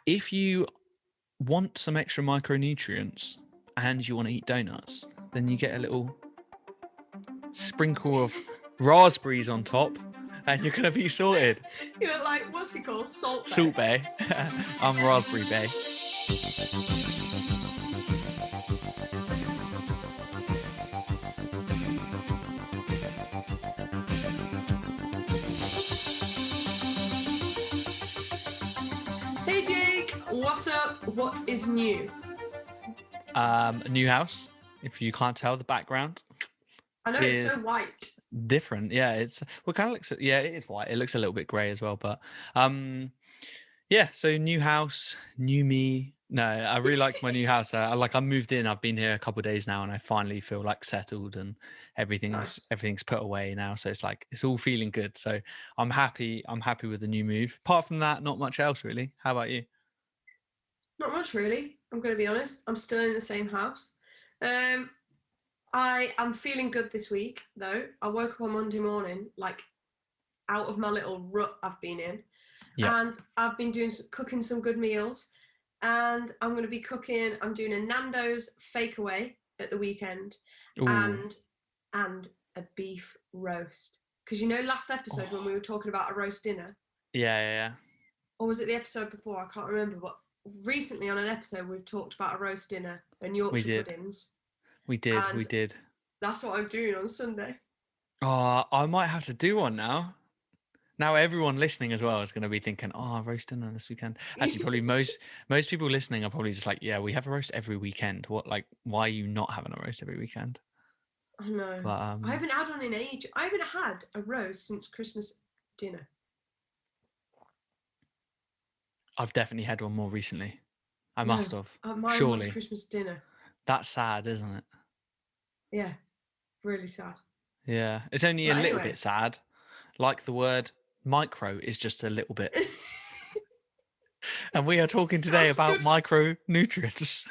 If you want some extra micronutrients and you want to eat donuts, then you get a little sprinkle of raspberries on top and you're going to be sorted. You look like, what's it called? Salt Bay. Salt Bay. I'm Raspberry Bay. Hey Jake, what's up? What is new? A new house. If you can't tell, the background I know is it's so white. different. Yeah, it kind of looks. Yeah, it is white. It looks a little bit grey as well, but yeah. So new house, new me. No, I really like my new house. I moved in. I've been here a couple of days now, and I finally feel like settled and Nice. everything's put away now. So it's like it's all feeling good. So I'm happy. I'm happy with the new move. Apart from that, not much else really. How about you? Not much really. I'm going to be honest. I'm still in the same house. I am feeling good this week though. I woke up on Monday morning like out of my little rut I've been in, Yeah. and I've been cooking some good meals. And I'm going to be cooking. I'm doing a Nando's fake away at the weekend, Ooh. and a beef roast. Because last episode when we were talking about a roast dinner, Yeah. or was it the episode before? I can't remember. But recently on an episode we've talked about a roast dinner and We Yorkshire did. puddings, We did. We and did. that's what I'm doing on Sunday. Oh, I might have to do one now. Now everyone listening as well is going to be thinking, "Oh, roast dinner this weekend." Actually, probably most people listening are probably just like, "Yeah, we have a roast every weekend. What, like, why are you not having a roast every weekend?" I know. But I haven't had one in age. I haven't had a roast since Christmas dinner. I've definitely had one more recently. I No, must have. mine was Surely. Christmas dinner. That's sad, isn't it? Yeah, really sad. Yeah, it's only a But little anyway. bit sad. Like the word micro is just a little bit. And we are talking today That's about good. micronutrients.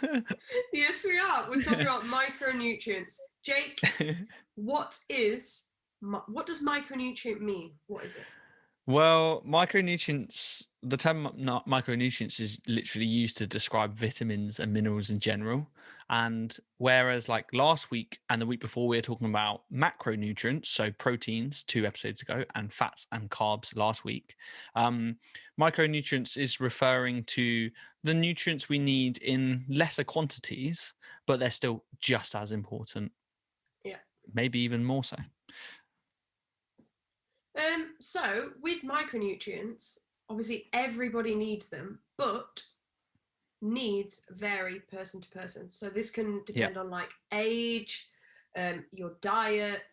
Yes, we are. We're talking about micronutrients. Jake, what does micronutrient mean? What is it? Well, micronutrients, the term micronutrients is literally used to describe vitamins and minerals in general. And whereas like last week and the week before, we were talking about macronutrients, so proteins 2 episodes ago, and fats and carbs last week, micronutrients is referring to the nutrients we need in lesser quantities, but they're still just as important. Yeah. Maybe even more so. So with micronutrients, obviously everybody needs them, but needs vary person to person. So this can depend on like age, your diet,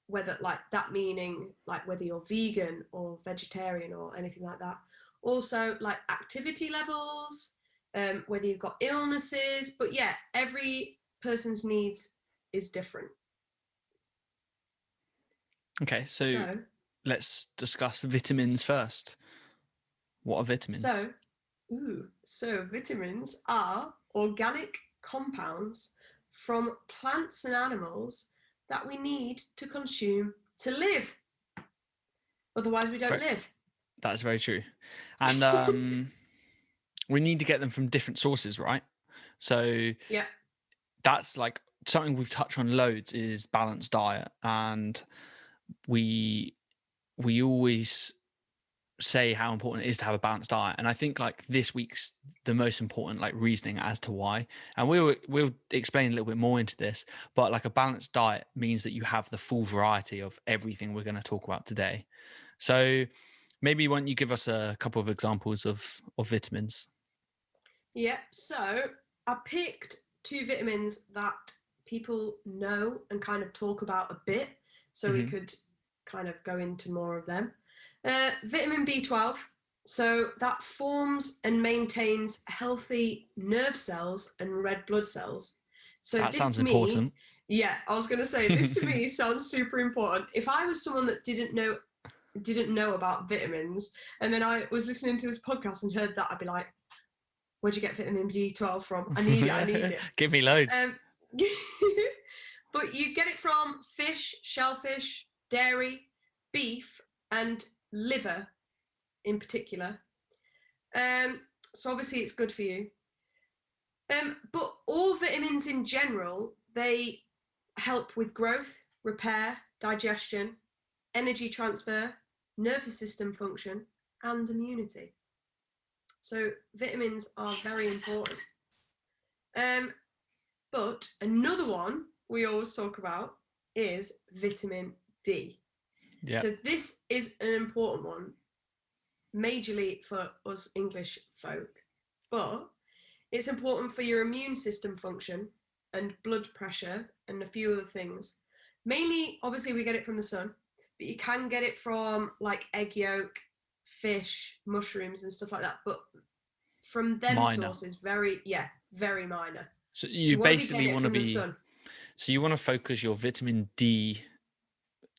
whether like that meaning like whether you're vegan or vegetarian or anything like that. Also like activity levels, whether you've got illnesses, but yeah, every person's needs is different. Okay, so So let's discuss vitamins first. What are vitamins? so vitamins are organic compounds from plants and animals that we need to consume to live. Otherwise, we don't live. That's very true. And we need to get them from different sources, right? So Yeah. that's like something we've touched on loads is balanced diet. And we always say how important it is to have a balanced diet, and I think like this week's the most important like reasoning as to why, and we'll explain a little bit more into this, but like a balanced diet means that you have the full variety of everything we're going to talk about today. So maybe why don't you give us a couple of examples of vitamins? Yeah. So I picked two vitamins that people know and kind of talk about a bit, so we could kind of go into more of them. Vitamin B12. So that forms and maintains healthy nerve cells and red blood cells. So That this sounds to me, important. yeah, I was going to say this to me sounds super important. If I was someone that didn't know about vitamins, and then I was listening to this podcast and heard that, I'd be like, where'd you get vitamin B12 from? I need it. Give me loads. But you get it from fish, shellfish, dairy, beef, and liver in particular. So obviously it's good for you. But all vitamins in general, they help with growth, repair, digestion, energy transfer, nervous system function, and immunity. So vitamins are very important. But another one we always talk about is vitamin D. Yeah. So this is an important one, majorly for us English folk, but it's important for your immune system function and blood pressure and a few other things. Mainly, obviously, we get it from the sun, but you can get it from like egg yolk, fish, mushrooms, and stuff like that. But from them Minor. sources, very minor. So You you want to be basically getting it want to from the be, sun. so you want to focus your vitamin D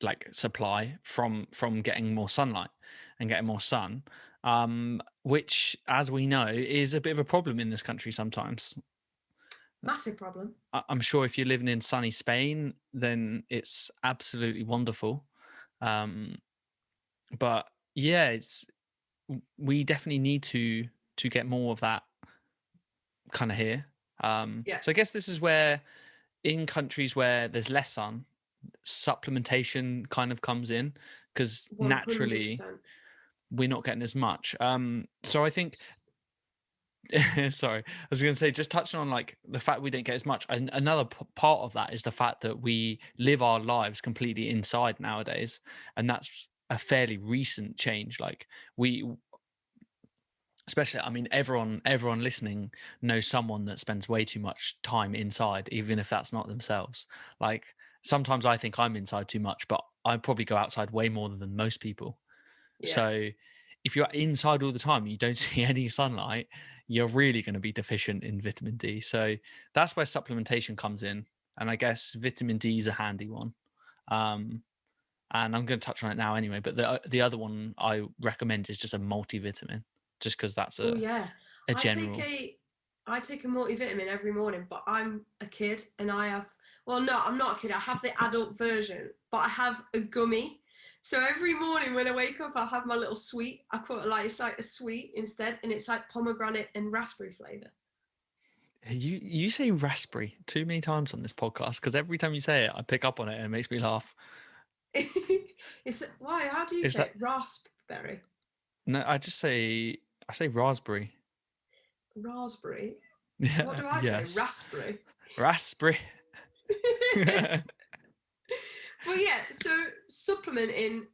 like supply from getting more sunlight and getting more sun, which, as we know, is a bit of a problem in this country sometimes. Massive problem. I'm sure if you're living in sunny Spain, then it's absolutely wonderful. Um, but yeah, we definitely need to get more of that kind of here. Yeah, So I guess this is where, in countries where there's less sun, supplementation kind of comes in, because 100%. naturally we're not getting as much. So I think sorry, I was going to say, just touching on like the fact we don't get as much, and another part of that is the fact that we live our lives completely inside nowadays, and that's a fairly recent change. Like we, especially, I mean, everyone listening knows someone that spends way too much time inside, even if that's not themselves. Like sometimes I think I'm inside too much, but I probably go outside way more than most people. Yeah. So if you're inside all the time, you don't see any sunlight, you're really going to be deficient in vitamin D. So that's where supplementation comes in. And I guess vitamin D is a handy one. And I'm going to touch on it now anyway. But the other one I recommend is just a multivitamin, just because that's Oh yeah. a I take general. a I take a multivitamin every morning, but I'm a kid and I have, well, no, I'm not a kid. I have the adult version, but I have a gummy. So every morning when I wake up, I have my little sweet. I call it like, it's like a sweet instead, and it's like pomegranate and raspberry flavor. You say raspberry too many times on this podcast, because every time you say it, I pick up on it and it makes me laugh. It's why? How do you Is say that it? Raspberry. no? I say raspberry. Raspberry. What Yeah. do I say? Yes. Raspberry. Raspberry. Well, yeah. So supplementing,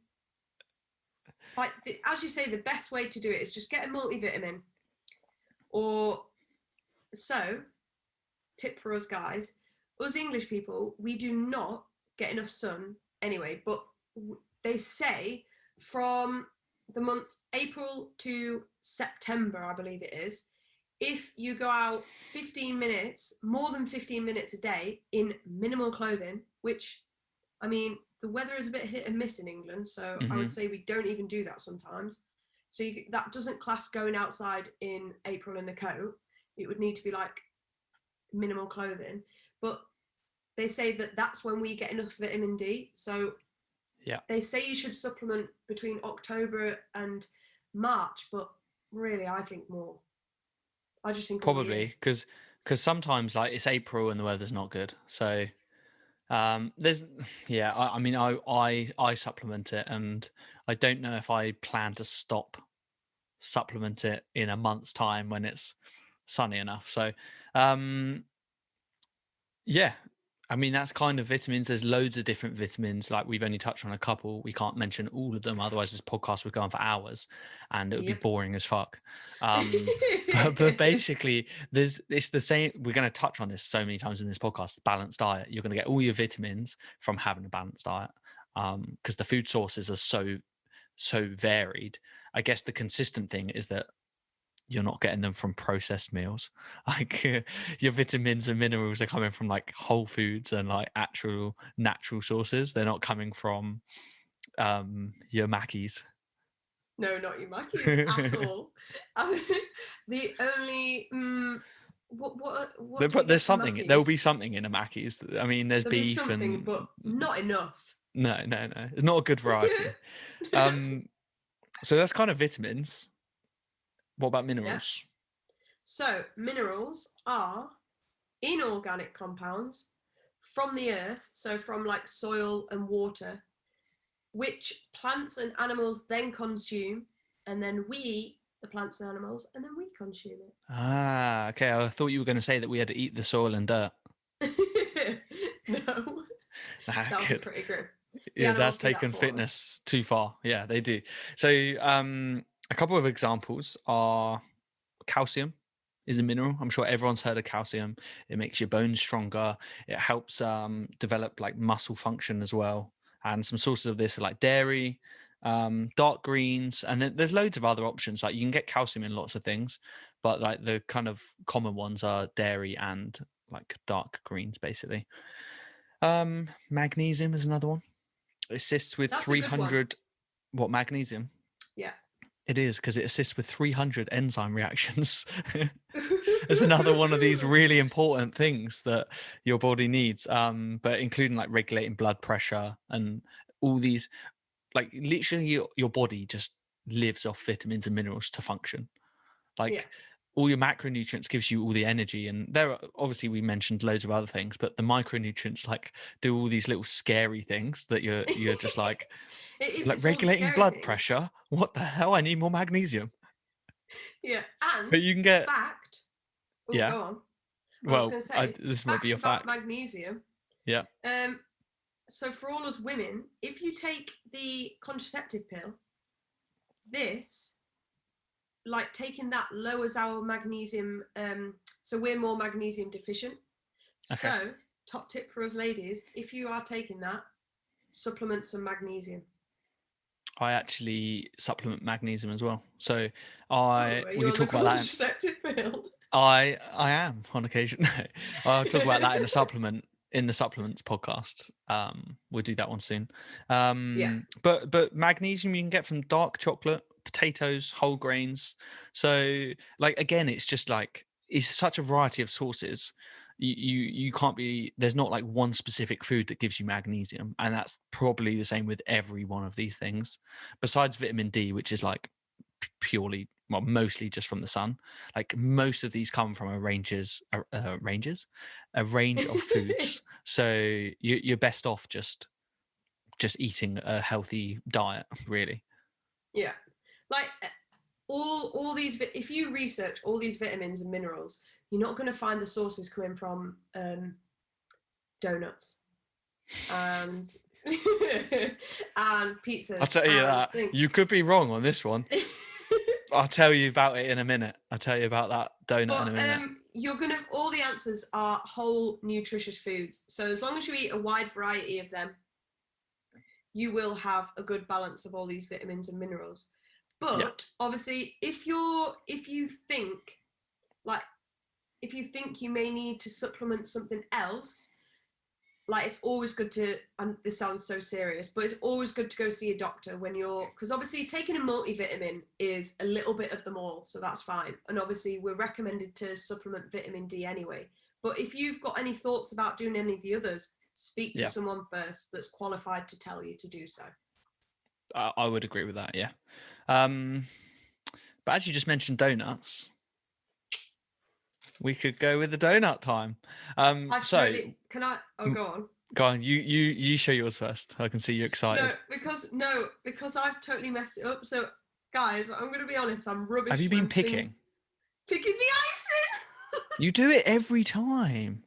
like as you say, the best way to do it is just get a multivitamin. Or so, tip for us guys, us English people, we do not get enough sun anyway. But they say from the months April to September, I believe it is, if you go out 15 minutes, more than 15 minutes a day in minimal clothing, which, I mean, the weather is a bit hit and miss in England, so I would say we don't even do that sometimes. So that doesn't class going outside in April in a coat. It would need to be like minimal clothing. But they say that that's when we get enough vitamin D. So Yeah. they say you should supplement between October and March, but really, I think more. I just think all year. Probably because sometimes like it's April and the weather's not good. So there's yeah. I mean I supplement it, and I don't know if I plan to stop supplement it in a month's time when it's sunny enough. So um yeah, I mean, that's kind of vitamins. There's loads of different vitamins. Like we've only touched on a couple. We can't mention all of them. Otherwise, this podcast would go on for hours and it would be Yep. boring as fuck. But basically, it's the same. We're going to touch on this so many times in this podcast. Balanced diet. You're going to get all your vitamins from having a balanced diet, because the food sources are so varied. I guess the consistent thing is that you're not getting them from processed meals. Like your vitamins and minerals are coming from like whole foods and like actual natural sources. They're not coming from your Mackies. No, not your Mackies at all. The only what do we There's get from something. There'll Mackies? be something in a Mackey's. I mean, there's There'll be beef something, and but not enough. no, it's not a good variety. So that's kind of vitamins. What about Yeah. minerals? So minerals are inorganic compounds from the earth, so from like soil and water, which plants and animals then consume, and then we eat the plants and animals, and then we consume Ah, okay. I thought you were going to say that we had to eat the soil and dirt. it. No, Ah, that would be good. pretty grim. The Yeah, animals that's do that taken for us. fitness too far. Yeah, they do. So, a couple of examples are calcium is a mineral. I'm sure everyone's heard of calcium. It makes your bones stronger. It helps develop like muscle function as well. And some sources of this are like dairy, dark greens, and then there's loads of other options. Like you can get calcium in lots of things, but like the kind of common ones are dairy and like dark greens, basically. Magnesium is another one. It assists with That's a good one. 300. What, magnesium? Yeah. It is, because it assists with 300 enzyme reactions. It's another one of these really important things that your body needs, but including like regulating blood pressure and all these, like literally your body just lives off vitamins and minerals to function. Yeah. Like all your macronutrients gives you all the energy, and there are obviously, we mentioned loads of other things, but the micronutrients like do all these little scary things that you're just It is. like It's all the regulating scary blood things. pressure. What the hell? I need more magnesium. Yeah. And But you can get, fact. Oh, yeah. go on. I was Well, going to say this might be fact a about fact. magnesium. Yeah. Um. So for all us women, if you take the contraceptive pill, this like taking that lowers our magnesium. So we're more magnesium deficient. Okay. So top tip for us ladies: if you are taking that, supplement some magnesium. I actually supplement magnesium as well. So Oh, are we you could on the talk about that. contraceptive pill? I am on occasion. I'll talk about that in a supplement, in the supplements podcast. We'll do that one soon. Yeah. But magnesium you can get from dark chocolate, potatoes, whole grains. So like again, it's just like it's such a variety of sources. You can't be, there's not like one specific food that gives you magnesium, and that's probably the same with every one of these things. Besides vitamin D, which is like purely, well, mostly just from the sun. Like most of these come from a range of foods. So you're best off just eating a healthy diet, really. Yeah. Like all these, if you research all these vitamins and minerals, you're not going to find the sources coming from donuts and and I'll pizzas tell you and that things. you could be wrong on this one. I'll tell you about it in a minute. I'll tell you about that donut in a But minute. you're gonna, all the answers are whole nutritious foods. So as long as you eat a wide variety of them, you will have a good balance of all these vitamins and minerals. Yeah. But obviously, if you think like if you think you may need to supplement something else, like it's always good to, and this sounds so serious, but it's always good to go see a doctor when you're, because obviously taking a multivitamin is a little bit of them all, so that's fine. And obviously we're recommended to supplement vitamin D anyway. But if you've got any thoughts about doing any of the others, speak to Yeah. someone first that's qualified to tell you to do so. I would agree with that. Yeah. Um, but as you just mentioned donuts, we could go with the donut time. I've So totally, can I, oh, go on. go on, you show yours first. I can see you excited. No, because I've totally messed it up. So guys, I'm gonna be honest, I'm Have rubbish you been when things, picking? picking the icing. You do it every time.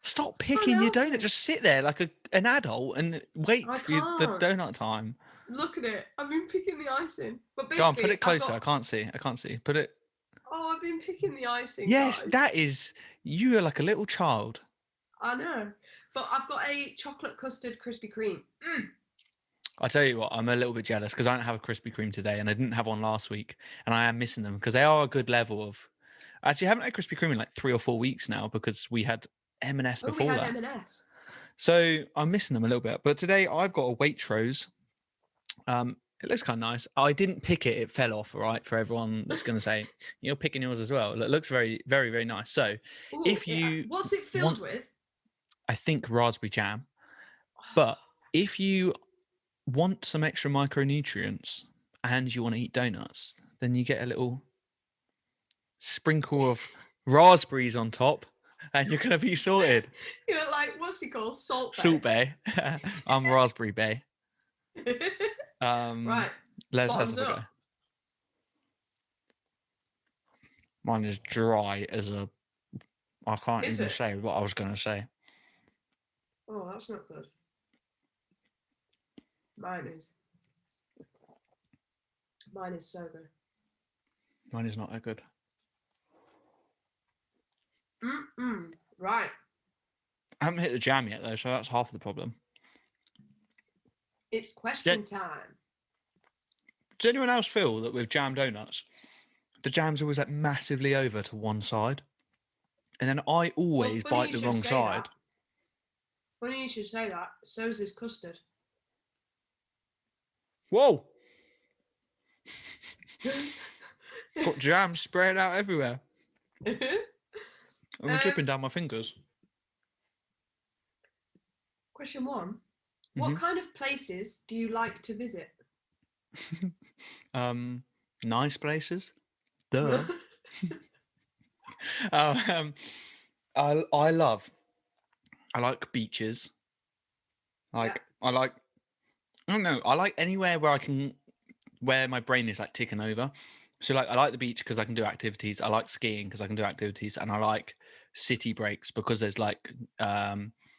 Stop Can't picking your help donut. it. Just sit there like an adult and wait I for the can't. donut time. Look at it. I've been picking the icing. But Go on, put basically, it closer. I can't see. I can't see. Put it. I've been picking the icing, Yes, guys. that is. You are like a little child. I know. But I've got a chocolate custard Krispy Kreme. I tell you what, I'm a little bit jealous because I don't have a Krispy Kreme today, and I didn't have one last week, and I am missing them because they are a good level of. Actually, I haven't had Krispy Kreme in like 3 or 4 weeks now because we had M&S Oh, we before had that. M&S. So I'm missing them a little bit. But today I've got a Waitrose. It looks kind of nice. I didn't pick it; it fell off. All right, for everyone that's going to say you're picking yours as well. It looks very, very, very nice. So Oh, if yeah. you What's it want, filled with? I think raspberry jam. But if you want some extra micronutrients and you want to eat donuts, then you get a little sprinkle of raspberries on top, and you're gonna be sorted. You're like, what's he called? Salt Salt Bay. Bay. I'm Raspberry Bay. Right. Let's Bottoms have a go. up. Mine is dry as a. I can't Is even it? say what I was gonna say. Oh, that's not good. Mine is. Mine is so good. Mine is not that good. Right. I haven't hit the jam yet though, so that's half of the problem. It's question time. Does anyone else feel that with jam donuts, the jam's always like massively over to one side, and then I always bite the wrong side? That. Funny you should say that. So's this custard. Whoa! Got jam spraying out everywhere. I'm dripping down my fingers. Question 1. What kind of places do you like to visit? Nice places. Duh. I like beaches. I don't know. I like anywhere where my brain is like ticking over. So like I like the beach because I can do activities. I like skiing because I can do activities, and I like city breaks because there's like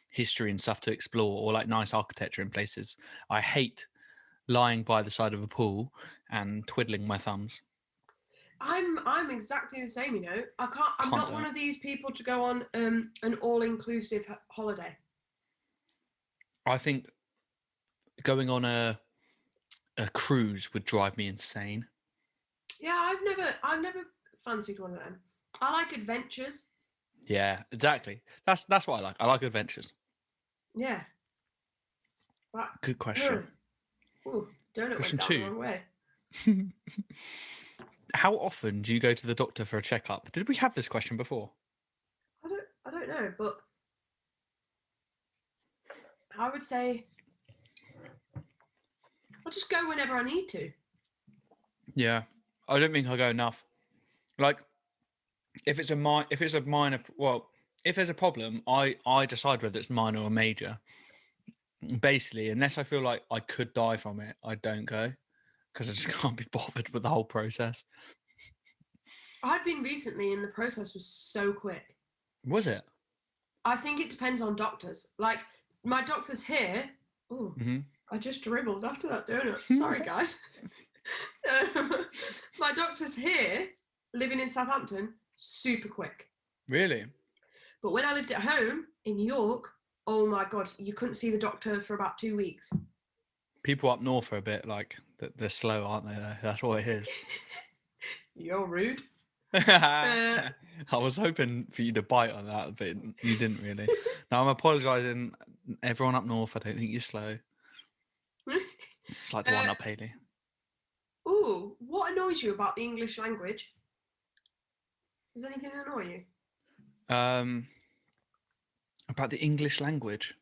history and stuff to explore, or like nice architecture in places. I hate lying by the side of a pool and twiddling my thumbs. I'm exactly the same, you know. I'm not one of these people to go on an all-inclusive holiday. I think going on a cruise would drive me insane. Yeah, I've never fancied one of them. I like adventures. Yeah, exactly. That's what I like. I like adventures. Yeah. But, good question. Ooh, donut Question went down 2. the wrong way. How often do you go to the doctor for a checkup? Did we have this question before? I don't know, but I would say I'll just go whenever I need to. Yeah, I don't think I go enough. Like, if there's a problem, I decide whether it's minor or major. Basically, unless I feel like I could die from it, I don't go because I just can't be bothered with the whole process. I've been recently, and the process was so quick. Was it? I think it depends on doctors. Like my doctors here. Oh, I just dribbled after that donut. Sorry, guys. My doctors here, living in Southampton, super quick. Really? But when I lived at home in New York, oh my God, you couldn't see the doctor for about 2 weeks. People up north are a bit like, they're slow, aren't they? That's what it is. You're rude. I was hoping for you to bite on that, but you didn't really. No, I'm apologising. Everyone up north, I don't think you're slow. It's like the one up Haley. Ooh, what annoys you about the English language? Does anything annoy you? About the English language?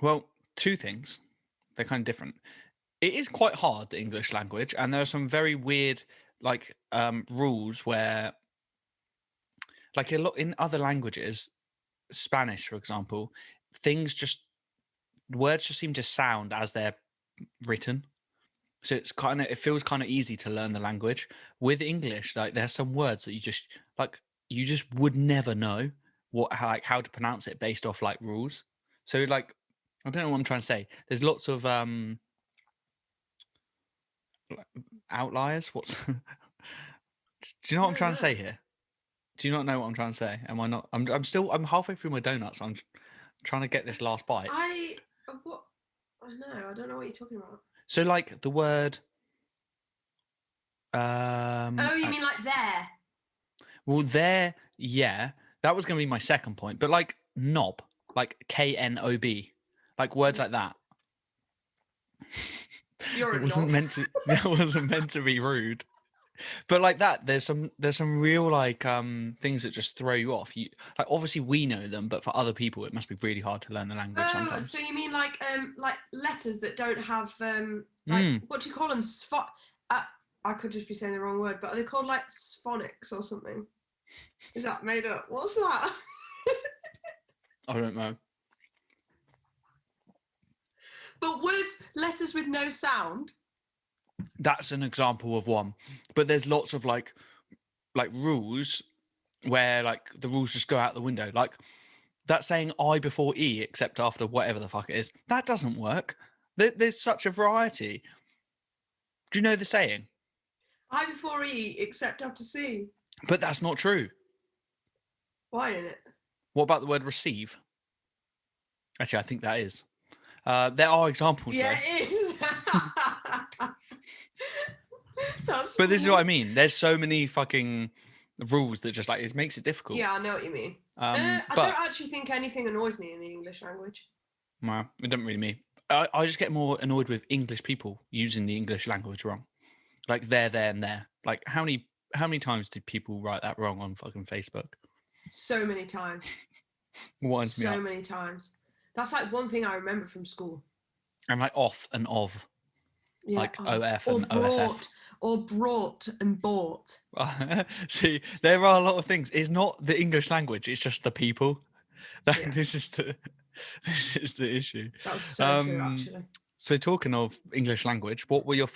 Well, 2 things. They're kind of different. It is quite hard, the English language, and there are some very weird rules where, like a lot in other languages, Spanish, for example, words just seem to sound as they're written. So it feels kind of easy to learn the language. With English, like there's some words that you just would never know how to pronounce it based off like rules. So like, I don't know what I'm trying to say. There's lots of outliers. Do you know what I'm trying to say here? Do you not know what I'm trying to say? Am I not? I'm halfway through my donuts. I'm trying to get this last bite. I don't know what you're talking about. So like the word. Oh, you mean like there? Well, there, yeah, that was going to be my second point. But like knob, like KNOB, like words like that. You're It wasn't meant to. That wasn't meant to be rude. But like that, there's some real like things that just throw you off. You like obviously we know them, but for other people it must be really hard to learn the language sometimes. So you mean like letters that don't have what do you call them? I could just be saying the wrong word, but are they called like phonics or something? Is that made up? What's that? I don't know. But words, letters with no sound. That's an example of one. But there's lots of like rules where like the rules just go out the window. Like that saying I before E except after whatever the fuck it is. That doesn't work. There's such a variety. Do you know the saying? I before E except after C. But that's not true. Why in it? What about the word receive? Actually, I think that is. There are examples, Yeah, though. it is. But this is what I mean. There's so many fucking rules that just like it makes it difficult. Yeah, I know what you mean. I But don't actually think anything annoys me in the English language. well, it doesn't really mean. I just get more annoyed with English people using the English language wrong. Like there, and there. Like how many times did people write that wrong on fucking Facebook? So many times. Winds me So up. many times. That's like one thing I remember from school. And like off and of. Yeah. Like OF or and brought, OFF. or brought and bought. See, there are a lot of things. It's not the English language. It's just the people. Yeah. This is the issue. That's so true, actually. So talking of English language, what were your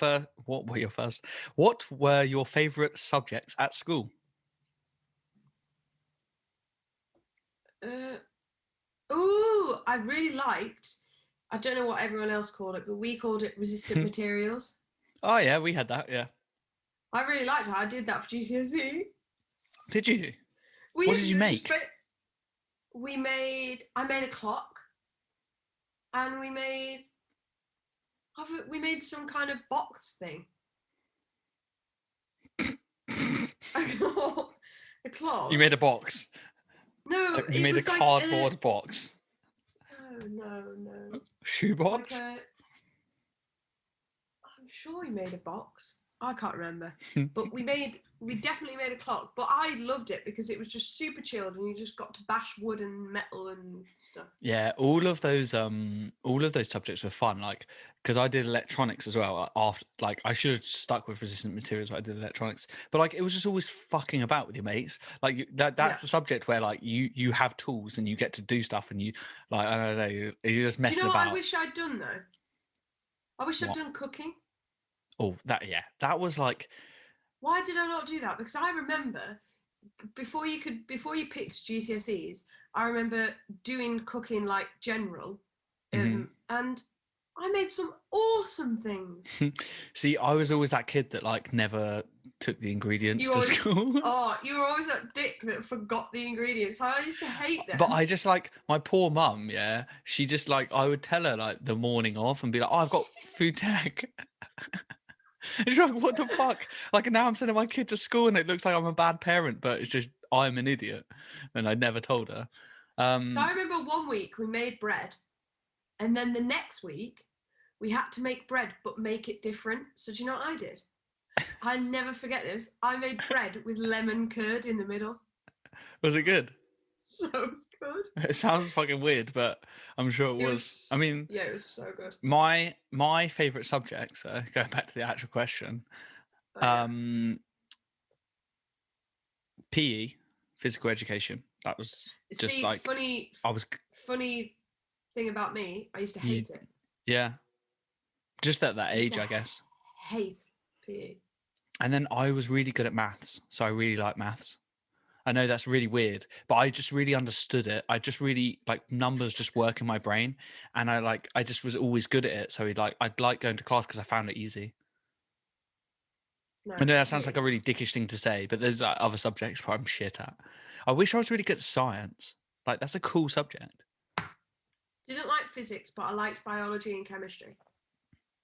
favorite subjects at school? I really liked, I don't know what everyone else called it, but we called it resistant materials. Oh yeah, we had that, yeah. I really liked it. I did that for GCSE. Did you? What did you make? I made a clock, and we made some kind of box thing. A clock. You made a box. No, you made a cardboard box. No. Shoebox? I'm sure we made a box. I can't remember. But we definitely made a clock. But I loved it because it was just super chilled and you just got to bash wood and metal and stuff. Yeah, all of those subjects were fun. Like, because I did electronics as well. After, like, I should have stuck with resistant materials, but I did electronics. But like, it was just always fucking about with your mates. Like, that's the subject where like you have tools and you get to do stuff and you like I don't know, you're just messing Do you know about. what I wish I'd done though? I wish I'd done cooking. Oh, that was like. Why did I not do that? Because I remember before you picked GCSEs, I remember doing cooking like general, and I made some awesome things. See, I was always that kid that like never took the ingredients to school. Oh, you were always that dick that forgot the ingredients. I used to hate them. But I just like my poor mum, yeah. She just like I would tell her like the morning off and be like, "Oh, I've got food tech." And she's like, "What the fuck?" Like now I'm sending my kid to school and it looks like I'm a bad parent, but it's just I'm an idiot, and I never told her. So I remember one week we made bread, and then the next week we had to make bread but make it different. So do you know what I did? I never forget this. I made bread with lemon curd in the middle. Was it good? So good. It sounds fucking weird, but I'm sure it was. I mean, yeah, it was so good. My favorite subjects, going back to the actual question, PE, physical education. That was just like funny thing about me. I used to hate it. Yeah, just at that age, I guess. Hate PE. And then I was really good at maths, so I really like maths. I know that's really weird, but I just really understood it. I just really like numbers just work in my brain, and I just was always good at it. So I'd like going to class because I found it easy. No, I know that sounds like a really dickish thing to say, but there's other subjects where I'm shit at. I wish I was really good at science. Like that's a cool subject. Didn't like physics, but I liked biology and chemistry.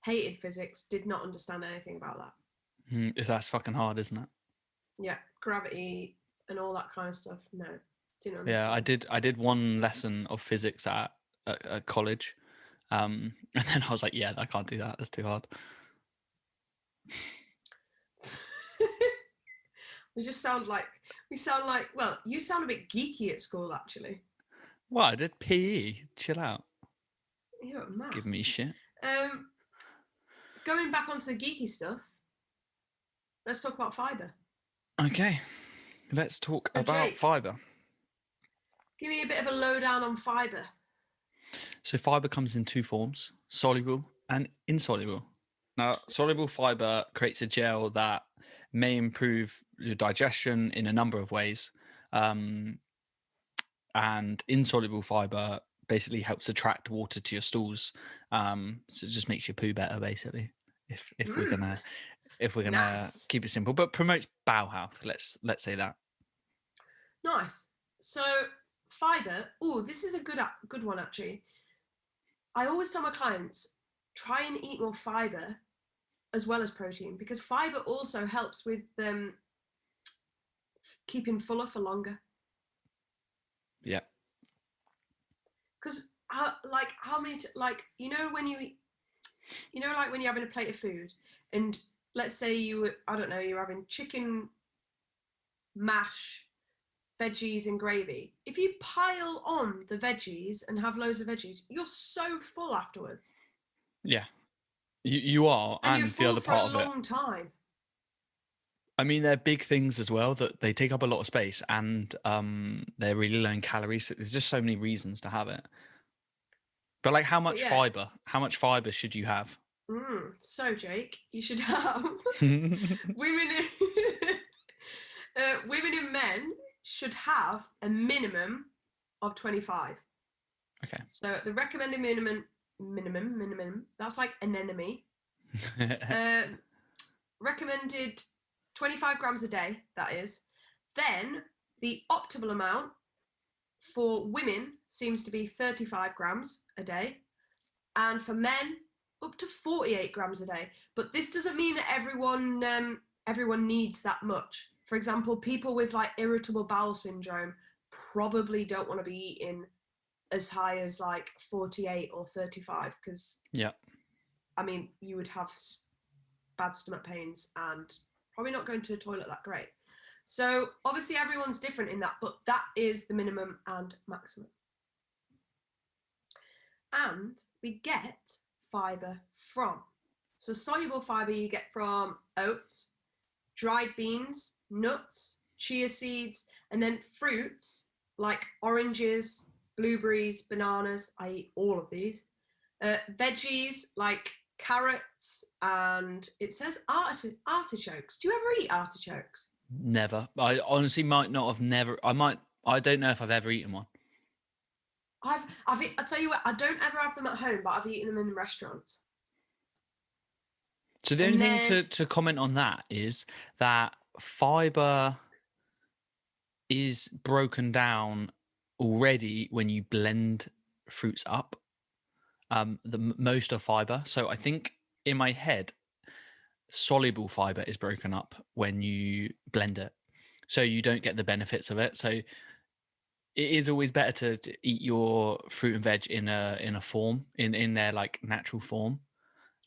Hated physics. Did not understand anything about that. That's fucking hard, isn't it? Yeah, gravity and all that kind of stuff. No, didn't understand. Yeah, I did one lesson of physics at college, and then I was like, yeah, I can't do that. That's too hard. we sound like well, you sound a bit geeky at school actually. Well, I did PE. Chill out. Yeah, give me shit. Going back onto the geeky stuff, let's talk about fiber. Okay, let's talk So about Jake, fiber. give me a bit of a lowdown on fiber. So fiber comes in two forms: soluble and insoluble. Now, soluble fiber creates a gel that may improve your digestion in a number of ways. Um, and insoluble fiber basically helps attract water to your stools. So it just makes your poo better, basically. If we're gonna Nice. keep it simple, but promotes bowel health. Let's say that. Nice. So fiber. Oh, this is a good one actually. I always tell my clients try and eat more fiber as well as protein because fiber also helps with keeping fuller for longer. Yeah. Because how many like when you eat, like when you're having a plate of food and let's say I don't know, you're having chicken mash, veggies and gravy. If you pile on the veggies and have loads of veggies, you're so full afterwards. Yeah. You are, And you're and the full other for a part of it. long time. I mean, they're big things as well that they take up a lot of space, and they're really low in calories. So there's just so many reasons to have it. But like, how But much yeah, fiber? How much fiber should you have? so Jake, you should have women women and men should have a minimum of 25. Okay. So the recommended minimum, that's like an enemy. Recommended 25 grams a day, that is. Then the optimal amount for women seems to be 35 grams a day, and for men up to 48 grams a day. But this doesn't mean that everyone needs that much. For example, people with like irritable bowel syndrome probably don't want to be eating as high as like 48 or 35 because Yeah. I mean you would have bad stomach pains and probably not going to the toilet that great. So obviously everyone's different in that, but that is the minimum and maximum. And we get fiber from. So soluble fiber you get from oats, dried beans, nuts, chia seeds, and then fruits like oranges, blueberries, bananas. I eat all of these. Veggies like carrots, and it says artichokes. Do you ever eat artichokes? Never. I honestly might not have never. I might. I don't know if I've ever eaten one. I tell you what, I don't ever have them at home, but I've eaten them in restaurants. So the only And thing then, to comment on that is that fiber is broken down already when you blend fruits up. Most of fiber. So I think in my head, soluble fiber is broken up when you blend it, so you don't get the benefits of it. So it is always better to eat your fruit and veg in a form in their like natural form.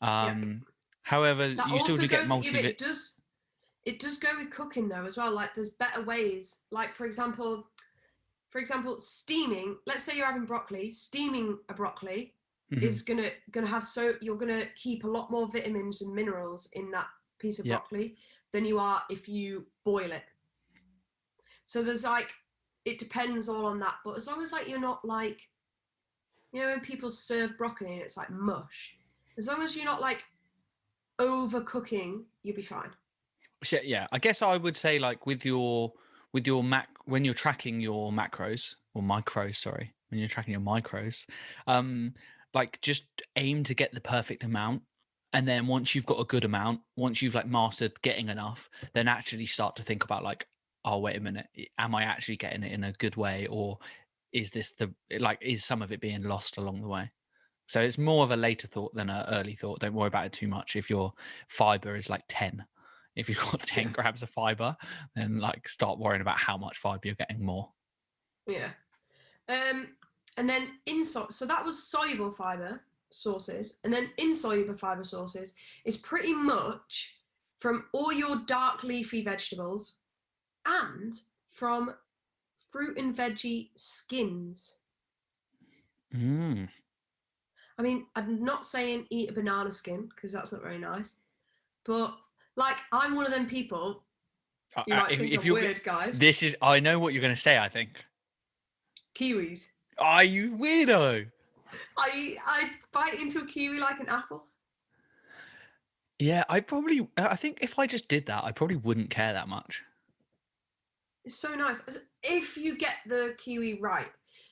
yep. However, That you still also do get goes, yeah, multivit. it does go with cooking though as well. Like there's better ways. Like for example, steaming. Let's say you're having broccoli. Steaming a broccoli Mhm. is gonna have you're gonna keep a lot more vitamins and minerals in that piece of Yeah, broccoli than you are if you boil it. So there's like it depends all on that. But as long as like you're not like when people serve broccoli and it's like mush, as long as you're not like overcooking, you'll be fine. so, yeah. I guess I would say like with your mac when you're tracking your macros or micros, sorry, when you're tracking your micros, like just aim to get the perfect amount. And then once you've got a good amount, once you've like mastered getting enough, then actually start to think about like, oh, wait a minute, am I actually getting it in a good way, or is this is some of it being lost along the way? So it's more of a later thought than an early thought. Don't worry about it too much. If your fiber is like 10, if you've got 10 Yeah, grams of fiber, then like start worrying about how much fiber you're getting more. yeah. Um, and then so that was soluble fiber sources, and then insoluble fiber sources is pretty much from all your dark leafy vegetables and from fruit and veggie skins. Mm. I mean, I'm not saying eat a banana skin because that's not very nice, but Like, I'm one of them people. You might think I'm weird, guys. I know what you're going to say, I think. Kiwis. Are you weirdo? I bite into a kiwi like an apple. Yeah, I think if I just did that, I probably wouldn't care that much. It's so nice. If you get the kiwi right,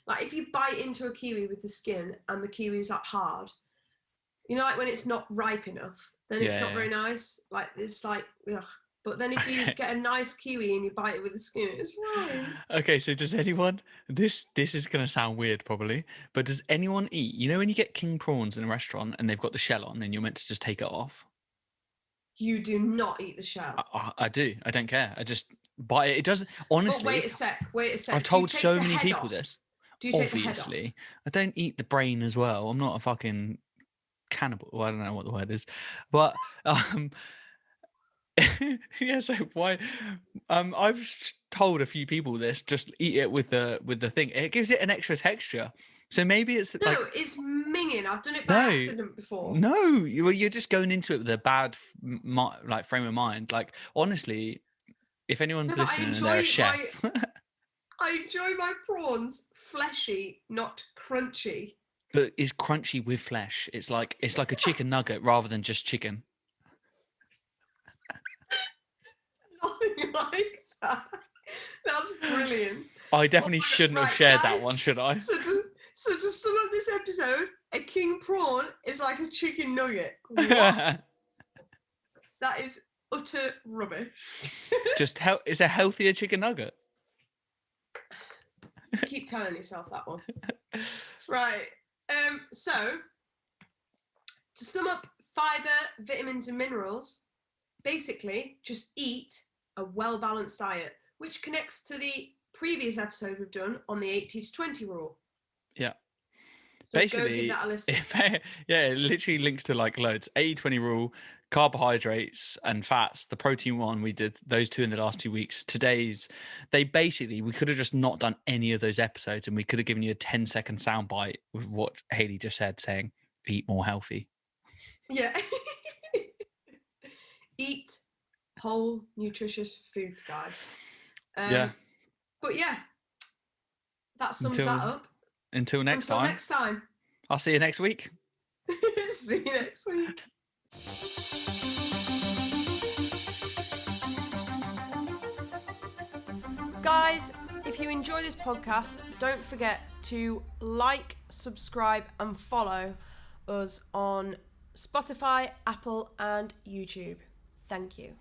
like if you bite into a kiwi with the skin and the kiwi's like hard, you know, like when it's not ripe enough, then it's not very nice. Like it's like, ugh. But then if you get a nice kiwi and you bite it with the skin, it's fine. Okay, so does anyone, this is going to sound weird probably, but does anyone eat, you know when you get king prawns in a restaurant and they've got the shell on and you're meant to just take it off? You do not eat the shell. I do. I don't care. I just buy it. It doesn't, honestly. But wait a sec. I've told so many people this. Do you take the head off? Obviously. I don't eat the brain as well. I'm not a fucking cannibal. Well, I don't know what the word is. But yeah, so why I've told a few people this, just eat it with the thing. It gives it an extra texture. So maybe it's no, it's minging. I've done it by accident before. No, you're just going into it with a bad like frame of mind. Like honestly, if anyone's listening and they're a chef, I enjoy my prawns fleshy, not crunchy. But it's crunchy with flesh. It's like a chicken nugget rather than just chicken. Nothing like that. That's brilliant. I definitely shouldn't have shared that one, should I? So to sum up this episode, a king prawn is like a chicken nugget. What? That is utter rubbish. It's a healthier chicken nugget. Keep telling yourself that one. Right. So to sum up fiber, vitamins, and minerals, basically just eat a well-balanced diet, which connects to the previous episode we've done on the 80-20 rule. Yeah. So basically, go give that a listen. It literally links to like loads. 80-20 rule, carbohydrates and fats. The protein one, we did those two in the last 2 weeks. We could have just not done any of those episodes and we could have given you a 10-second soundbite with what Hayley just said, saying, eat more healthy. Yeah. Eat whole, nutritious foods, guys. But yeah, that sums that up. Until next time. I'll see you next week. See you next week. Guys, if you enjoy this podcast, don't forget to like, subscribe, and follow us on Spotify, Apple, and YouTube. Thank you.